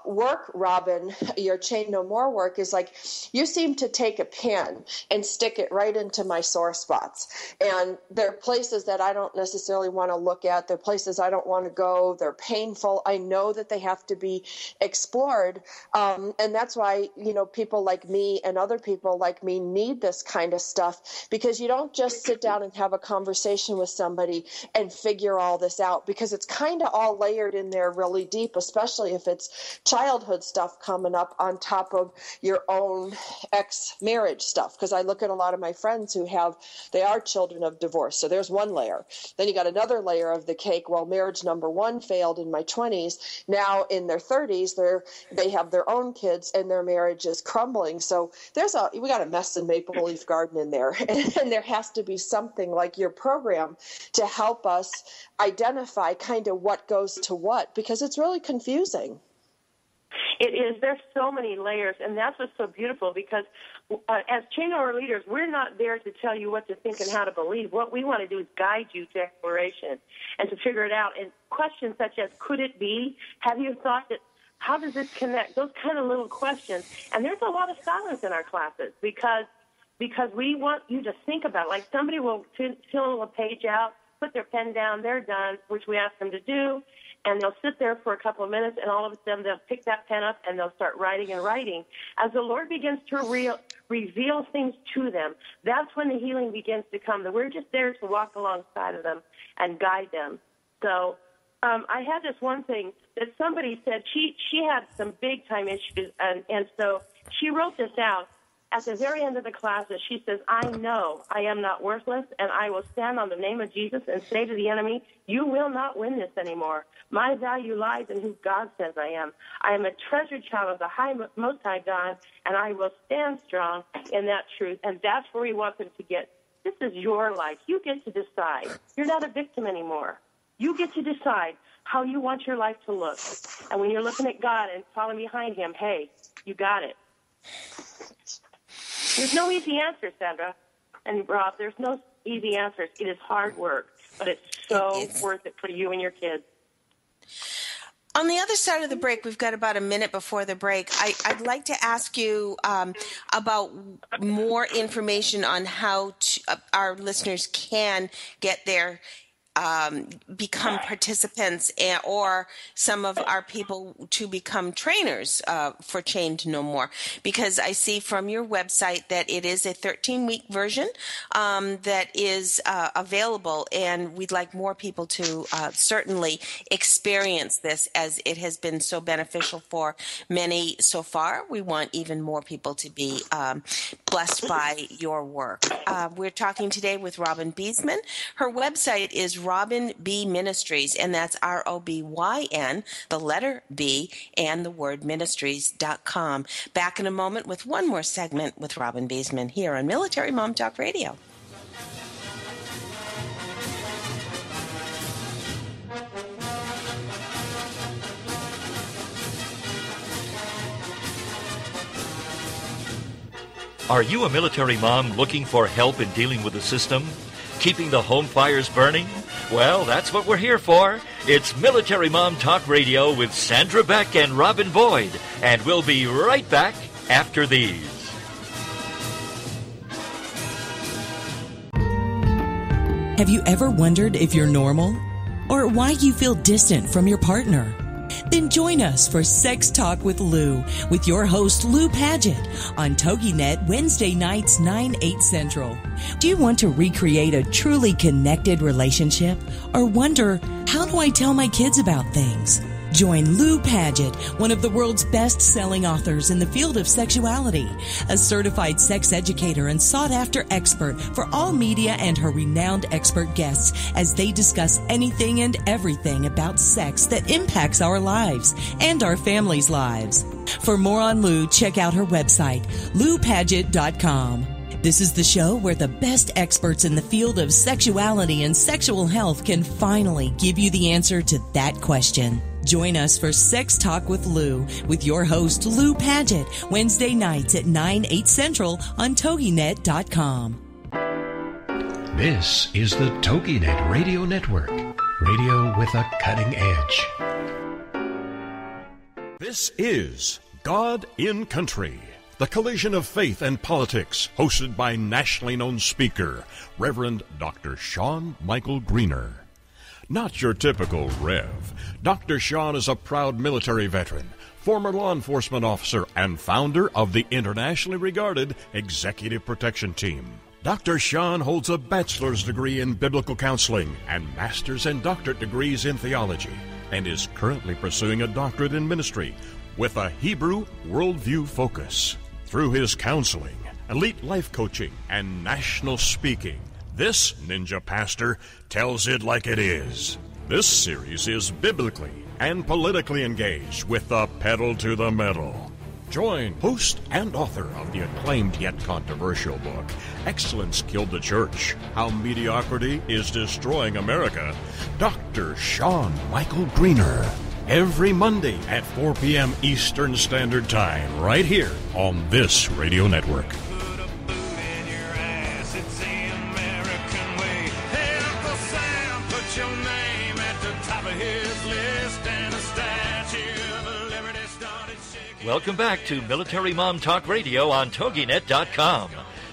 Speaker 2: work, Robyn, your Chain No More work, is like you seem to take a pen and stick it right into my sore spots. And there are places that I don't necessarily want to look at. There are places I don't want to go. They're painful. I know that they have to be explored. And that's why, people like me and other people like me need this kind of stuff, because you don't just sit down and have a conversation with somebody and figure all this out, because it's kind of all layered in there really deep, especially if it's childhood stuff coming up on top of your own ex-marriage stuff. Because I look at a lot of my friends who they are children of divorce. So there's one layer. Then you got another layer of the cake. Well, marriage number one failed in my 20s. Now in their 30s, they have their own kids and their marriage is crumbling. So we got a mess in Maple Leaf Garden in there. And there has to be something like your program to help us identify kind of what goes to what, because it's really confusing.
Speaker 8: It is. There's so many layers, and that's what's so beautiful, because as Chain No More leaders, we're not there to tell you what to think and how to believe. What we want to do is guide you to exploration and to figure it out. And questions such as, could it be? Have you thought that? How does this connect? Those kind of little questions. And there's a lot of silence in our classes because we want you to think about it. Like, somebody will fill a page out, put their pen down, they're done, which we ask them to do, and they'll sit there for a couple of minutes, and all of a sudden they'll pick that pen up and they'll start writing and writing. As the Lord begins to reveal things to them, that's when the healing begins to come. That we're just there to walk alongside of them and guide them. So I had this one thing that somebody said she had some big time issues, and so she wrote this out. At the very end of the classes, she says, I know I am not worthless, and I will stand on the name of Jesus and say to the enemy, you will not win this anymore. My value lies in who God says I am. I am a treasured child of the Most High God, and I will stand strong in that truth. And that's where we want them to get. This is your life. You get to decide. You're not a victim anymore. You get to decide how you want your life to look. And when you're looking at God and following behind him, hey, you got it. There's no easy answer, Sandra and Rob. There's no easy answers. It is hard work, but it's so worth it for you and your kids.
Speaker 3: On the other side of the break, we've got about a minute before the break. I'd like to ask you about more information on how our listeners can get their become participants, or some of our people to become trainers for Chain No More, because I see from your website that it is a 13-week version that is available, and we'd like more people to certainly experience this, as it has been so beneficial for many so far. We want even more people to be blessed by your work. We're talking today with Robyn Besemann. Her website is Robyn B Ministries, and that's ROBYN, the letter B, and the word ministries.com. Back in a moment with one more segment with Robyn Besemann here on Military Mom Talk Radio.
Speaker 1: Are you a military mom looking for help in dealing with the system? Keeping the home fires burning? Well, that's what we're here for. It's Military Mom Talk Radio with Sandra Beck and Robyn Boyd. And we'll be right back after these.
Speaker 10: Have you ever wondered if you're normal? Or why you feel distant from your partner? Then join us for Sex Talk with Lou, with your host Lou Paget, on TogiNet Wednesday nights 9/8 Central. Do you want to recreate a truly connected relationship, or wonder, how do I tell my kids about things? Join Lou Paget, one of the world's best-selling authors in the field of sexuality, a certified sex educator and sought-after expert for all media, and her renowned expert guests as they discuss anything and everything about sex that impacts our lives and our families' lives. For more on Lou, check out her website, loupaget.com. This is the show where the best experts in the field of sexuality and sexual health can finally give you the answer to that question. Join us for Sex Talk with Lou with your host, Lou Paget, Wednesday nights at 9, 8 Central on TogiNet.com.
Speaker 5: This is the TogiNet Radio Network, radio with a cutting edge.
Speaker 6: This is God in Country, the collision of faith and politics, hosted by nationally known speaker, Reverend Dr. Sean Michael Greener. Not your typical Rev. Dr. Sean is a proud military veteran, former law enforcement officer, and founder of the internationally regarded Executive Protection Team. Dr. Sean holds a bachelor's degree in biblical counseling and master's and doctorate degrees in theology, and is currently pursuing a doctorate in ministry with a Hebrew worldview focus. Through his counseling, elite life coaching, and national speaking, this ninja pastor tells it like it is. This series is biblically and politically engaged with the pedal to the metal. Join host and author of the acclaimed yet controversial book, Excellence Killed the Church, How Mediocrity is Destroying America, Dr. Sean Michael Greener. Every Monday at 4 p.m. Eastern Standard Time, right here on this radio network.
Speaker 7: Put a boot in your ass, it's the American way. Hey, Uncle Sam, put your name at the top of his list, and a statue of liberty started shaking.
Speaker 1: Welcome back to Military Mom Talk Radio on TogiNet.com.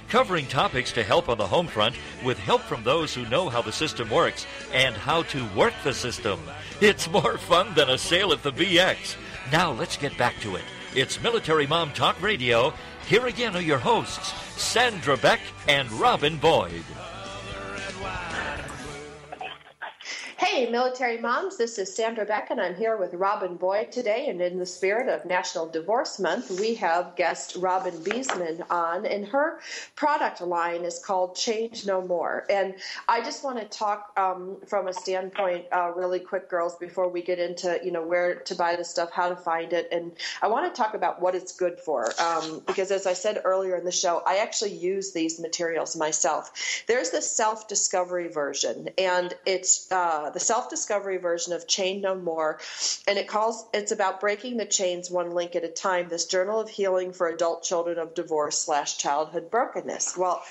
Speaker 1: Covering topics to help on the home front with help from those who know how the system works and how to work the system. It's more fun than a sale at the BX. Now let's get back to it. It's Military Mom Talk Radio. Here again are your hosts, Sandra Beck and Robyn Boyd.
Speaker 2: Hey, military moms, this is Sandra Beck, and I'm here with Robyn Boyd today. And in the spirit of National Divorce Month, we have guest Robyn Besemann on, and her product line is called Change No More. And I just want to talk from a standpoint really quick, girls, before we get into, where to buy the stuff, how to find it. And I want to talk about what it's good for, because as I said earlier in the show, I actually use these materials myself. There's the self-discovery version, and it's the self-discovery version of Chain No More, and it's about breaking the chains one link at a time, this journal of healing for adult children of divorce / childhood brokenness. Well,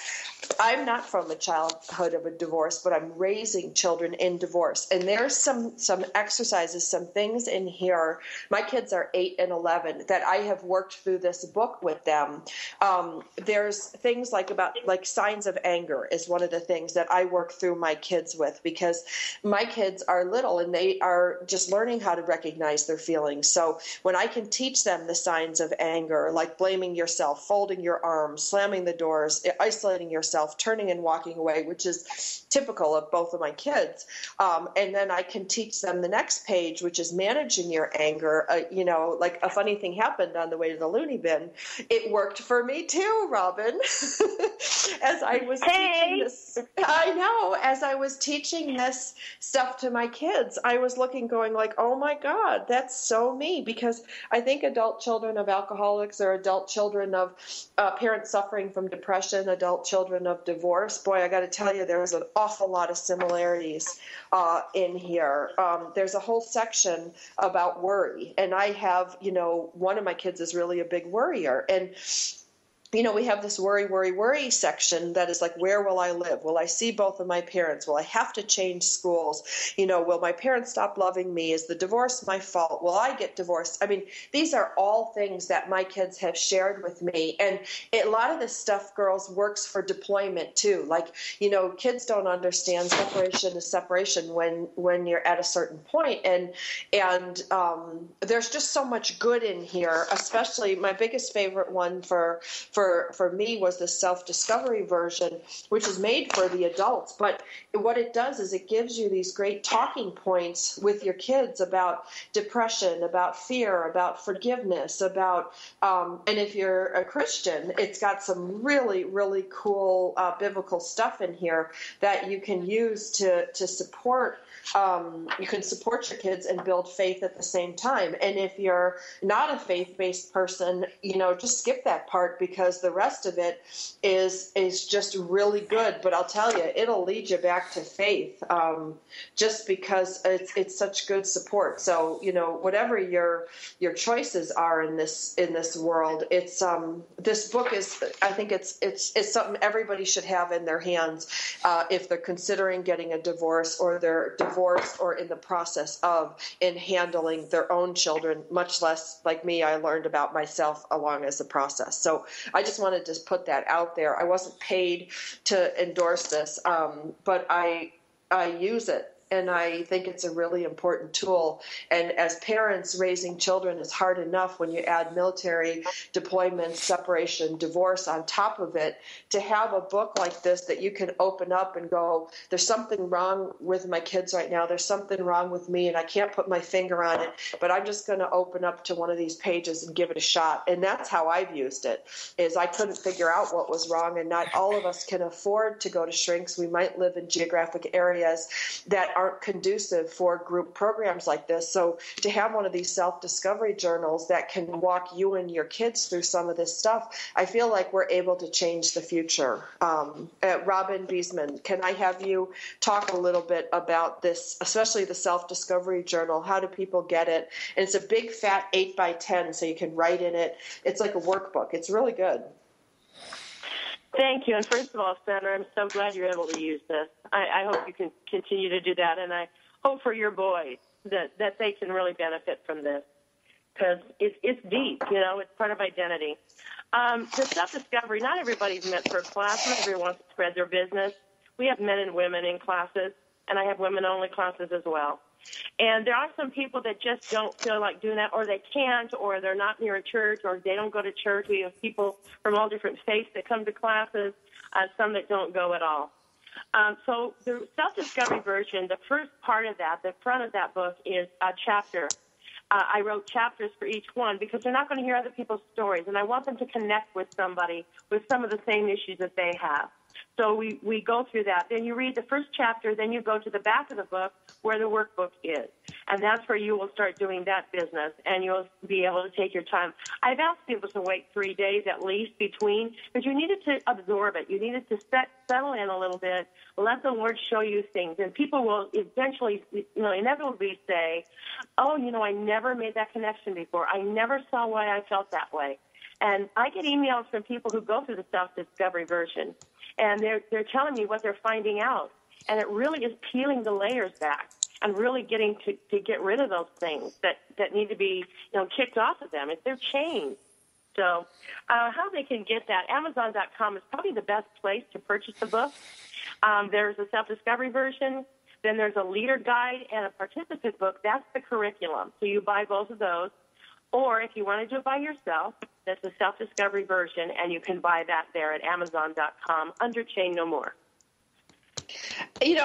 Speaker 2: I'm not from a childhood of a divorce, but I'm raising children in divorce. And there's some exercises, some things in here. My kids are 8 and 11 that I have worked through this book with them. There's things like signs of anger is one of the things that I work through my kids with, because my kids are little and they are just learning how to recognize their feelings. So when I can teach them the signs of anger, like blaming yourself, folding your arms, slamming the doors, isolating yourself, turning and walking away, which is typical of both of my kids. And then I can teach them the next page, which is managing your anger. Like a funny thing happened on the way to the loony bin. It worked for me too, Robyn. As I was teaching this, as I was teaching this stuff to my kids, I was going like, oh my God, that's so me. Because I think adult children of alcoholics or adult children of parents suffering from depression, adult children of divorce, boy, I got to tell you, there's an awful lot of similarities in here. There's a whole section about worry, and I have, one of my kids is really a big worrier, and we have this worry section that is like, where will I live? Will I see both of my parents? Will I have to change schools? Will my parents stop loving me? Is the divorce my fault? Will I get divorced? I mean, these are all things that my kids have shared with me. And a lot of this stuff, girls, works for deployment too. Like, kids don't understand separation is separation when you're at a certain point. And there's just so much good in here, especially my biggest favorite one for me was the self-discovery version, which is made for the adults. But what it does is it gives you these great talking points with your kids about depression, about fear, about forgiveness, about and if you're a Christian, it's got some really, really cool biblical stuff in here that you can use to support. You can support your kids and build faith at the same time. And if you're not a faith-based person, just skip that part, because because the rest of it is just really good. But I'll tell you, it'll lead you back to faith, just because it's such good support. So, whatever your choices are in this world, it's this book is, I think it's something everybody should have in their hands if they're considering getting a divorce, or they're divorced, or in the process of in handling their own children, much less like me, I learned about myself along as the process. So I just wanted to put that out there. I wasn't paid to endorse this, but I use it. And I think it's a really important tool. And as parents, raising children is hard enough when you add military deployments, separation, divorce on top of it. To have a book like this that you can open up and go, there's something wrong with my kids right now. There's something wrong with me, and I can't put my finger on it. But I'm just going to open up to one of these pages and give it a shot. And that's how I've used it, is I couldn't figure out what was wrong. And not all of us can afford to go to shrinks. We might live in geographic areas that aren't conducive for group programs like this. So to have one of these self-discovery journals that can walk you and your kids through some of this stuff, I feel like we're able to change the future. Robyn Besemann, can I have you talk a little bit about this, especially the self-discovery journal? How do people get it? And it's a big fat 8x10, so you can write in it. It's like a workbook. It's really good.
Speaker 8: Thank you. And first of all, Sandra, I'm so glad you're able to use this. I hope you can continue to do that. And I hope for your boys that they can really benefit from this, because it's deep, it's part of identity. The self-discovery, not everybody's meant for a class. Not everyone wants to spread their business. We have men and women in classes, and I have women-only classes as well. And there are some people that just don't feel like doing that, or they can't, or they're not near a church, or they don't go to church. We have people from all different faiths that come to classes, some that don't go at all. So the self-discovery version, the first part of that, the front of that book, is a chapter. I wrote chapters for each one because they're not going to hear other people's stories, and I want them to connect with somebody with some of the same issues that they have. So we go through that. Then you read the first chapter, then you go to the back of the book where the workbook is. And that's where you will start doing that business, and you'll be able to take your time. I've asked people to wait 3 days at least between, because you needed to absorb it. You needed to settle in a little bit, let the Lord show you things. And people will eventually, inevitably say, oh, I never made that connection before. I never saw why I felt that way. And I get emails from people who go through the self-discovery version, and they're telling me what they're finding out. And it really is peeling the layers back and really getting to get rid of those things that need to be, kicked off of them. If they're chains. So how they can get that, Amazon.com is probably the best place to purchase the book. There's a self-discovery version. Then there's a leader guide and a participant book. That's the curriculum. So you buy both of those. Or if you want to do it by yourself, that's the self-discovery version, and you can buy that there at Amazon.com under Chain No More.
Speaker 2: And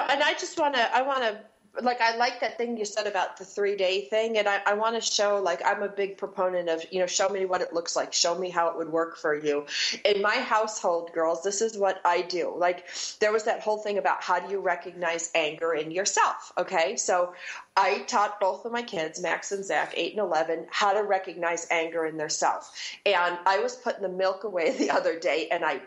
Speaker 2: I like that thing you said about the 3-day thing. And I want to show, I'm a big proponent of, show me what it looks like. Show me how it would work for you. In my household, girls, this is what I do. There was that whole thing about how do you recognize anger in yourself? Okay. So I taught both of my kids, Max and Zach, 8 and 11, how to recognize anger in their self. And I was putting the milk away the other day, and I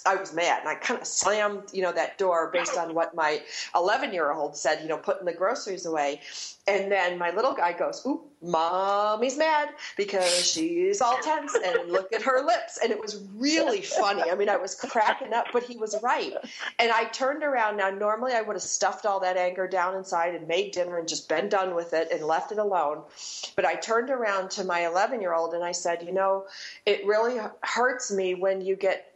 Speaker 2: was mad, and I kind of slammed, that door based on what my 11-year-old said, putting the groceries away. And then my little guy goes, ooh, Mommy's mad because she's all tense, and look at her lips. And it was really funny. I mean, I was cracking up, but he was right. And I turned around. Now, normally I would have stuffed all that anger down inside and made dinner and just been done with it and left it alone. But I turned around to my 11-year-old and I said, it really hurts me when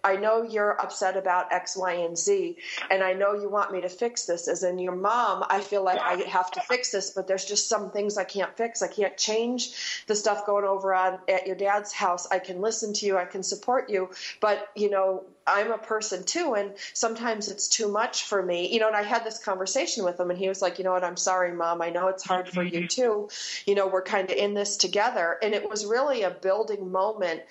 Speaker 2: I know you're upset about X, Y, and Z, and I know you want me to fix this. As in your mom, I feel like I have to fix this, but there's just some things I can't fix. I can't change the stuff going over at your dad's house. I can listen to you. I can support you. But, I'm a person too, and sometimes it's too much for me. And I had this conversation with him, and he was like, I'm sorry, Mom. I know it's hard for you too. We're kind of in this together. And it was really a building moment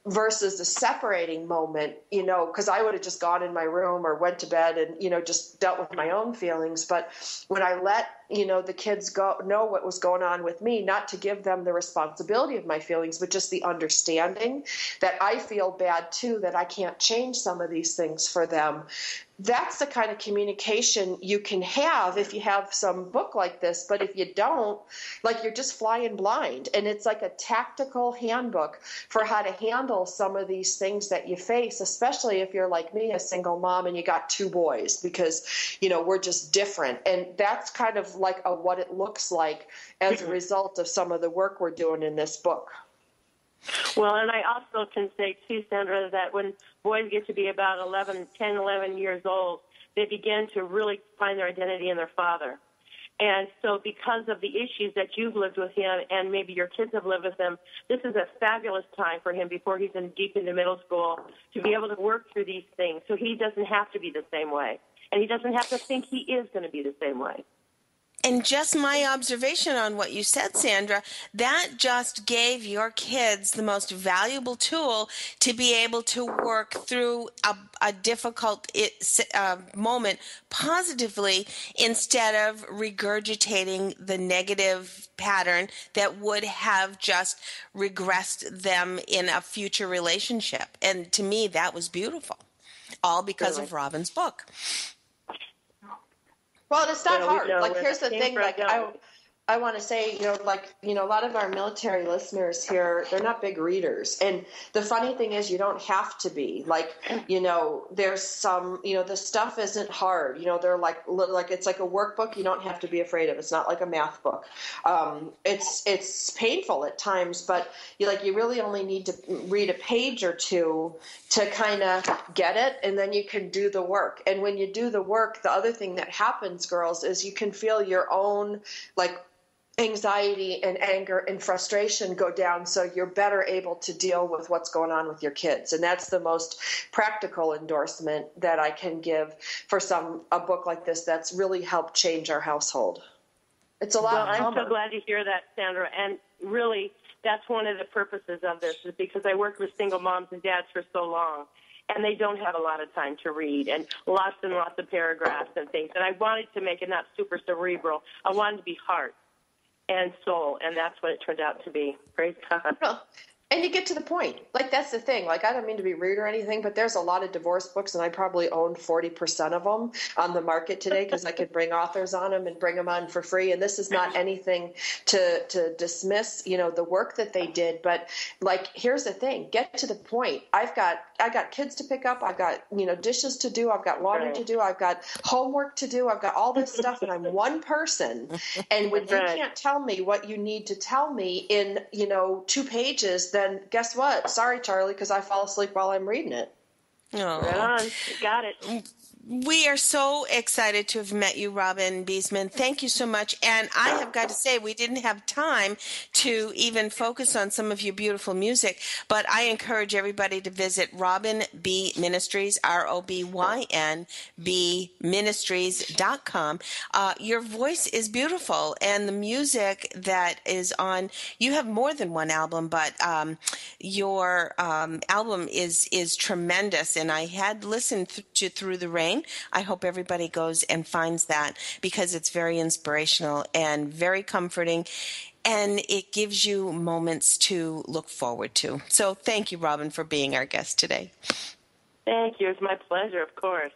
Speaker 2: versus a separating moment, because I would have just gone in my room or went to bed and, just dealt with my own feelings. But when I let the kids know what was going on with me, not to give them the responsibility of my feelings, but just the understanding that I feel bad too, that I can't change some of these things for them. That's the kind of communication you can have if you have some book like this. But if you don't, like, you're just flying blind. And it's like a tactical handbook for how to handle some of these things that you face, especially if you're like me, a single mom, and you got 2 boys, because, we're just different. And that's kind of like what it looks like as a result of some of the work we're doing in this book.
Speaker 8: Well, and I also can say, too, Sandra, that when boys get to be about 10, 11 years old, they begin to really find their identity in their father. And so because of the issues that you've lived with him and maybe your kids have lived with him, this is a fabulous time for him before he's deep into middle school to be able to work through these things so he doesn't have to be the same way. And he doesn't have to think he is going to be the same way.
Speaker 3: And just my observation on what you said, Sandra, that just gave your kids the most valuable tool to be able to work through a difficult moment positively instead of regurgitating the negative pattern that would have just regressed them in a future relationship. And to me, that was beautiful, all because of Robyn's book.
Speaker 2: Well, it's not hard. Like, here's the thing. Like, I want to say, a lot of our military listeners here, they're not big readers. And the funny thing is, you don't have to be. Like, there's some, the stuff isn't hard. They're like it's like a workbook you don't have to be afraid of. It's not like a math book. It's painful at times, but you really only need to read a page or 2 to kind of get it, and then you can do the work. And when you do the work, the other thing that happens, girls, is you can feel your own, anxiety and anger and frustration go down, so you're better able to deal with what's going on with your kids. And that's the most practical endorsement that I can give for a book like this that's really helped change our household. It's a lot.
Speaker 8: Well, I'm so glad to hear that, Sandra. And really, that's one of the purposes of this, is because I worked with single moms and dads for so long, and they don't have a lot of time to read, and lots of paragraphs and things. And I wanted to make it not super cerebral. I wanted to be heart and soul, and that's what it turned out to be. Praise God.
Speaker 2: Well, and you get to the point. That's the thing. I don't mean to be rude or anything, but there's a lot of divorce books, and I probably own 40% of them on the market today, because I could bring authors on them and bring them on for free. And this is not anything to dismiss, the work that they did. But here's the thing: get to the point. I got kids to pick up. I've got dishes to do. I've got laundry to do. I've got homework to do. I've got all this stuff, and I'm one person. And when you can't tell me what you need to tell me in 2 pages, then guess what? Sorry, Charlie, because I fall asleep while I'm reading it.
Speaker 3: Oh.
Speaker 8: Right on. Got it.
Speaker 3: We are so excited to have met you, Robyn Besemann. Thank you so much. And I have got to say, we didn't have time to even focus on some of your beautiful music, but I encourage everybody to visit Robyn B Ministries, ROBYNB Ministries.com. Your voice is beautiful, and the music that is on, you have more than one album, but your album is tremendous, and I had listened to Through the Rain. I hope everybody goes and finds that, because it's very inspirational and very comforting, and it gives you moments to look forward to. So thank you, Robyn, for being our guest today.
Speaker 8: Thank you. It's my pleasure, of course.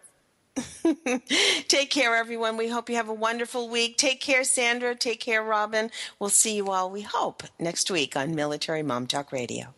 Speaker 3: Take care, everyone. We hope you have a wonderful week. Take care, Sandra. Take care, Robyn. We'll see you all, we hope, next week on Military Mom Talk Radio.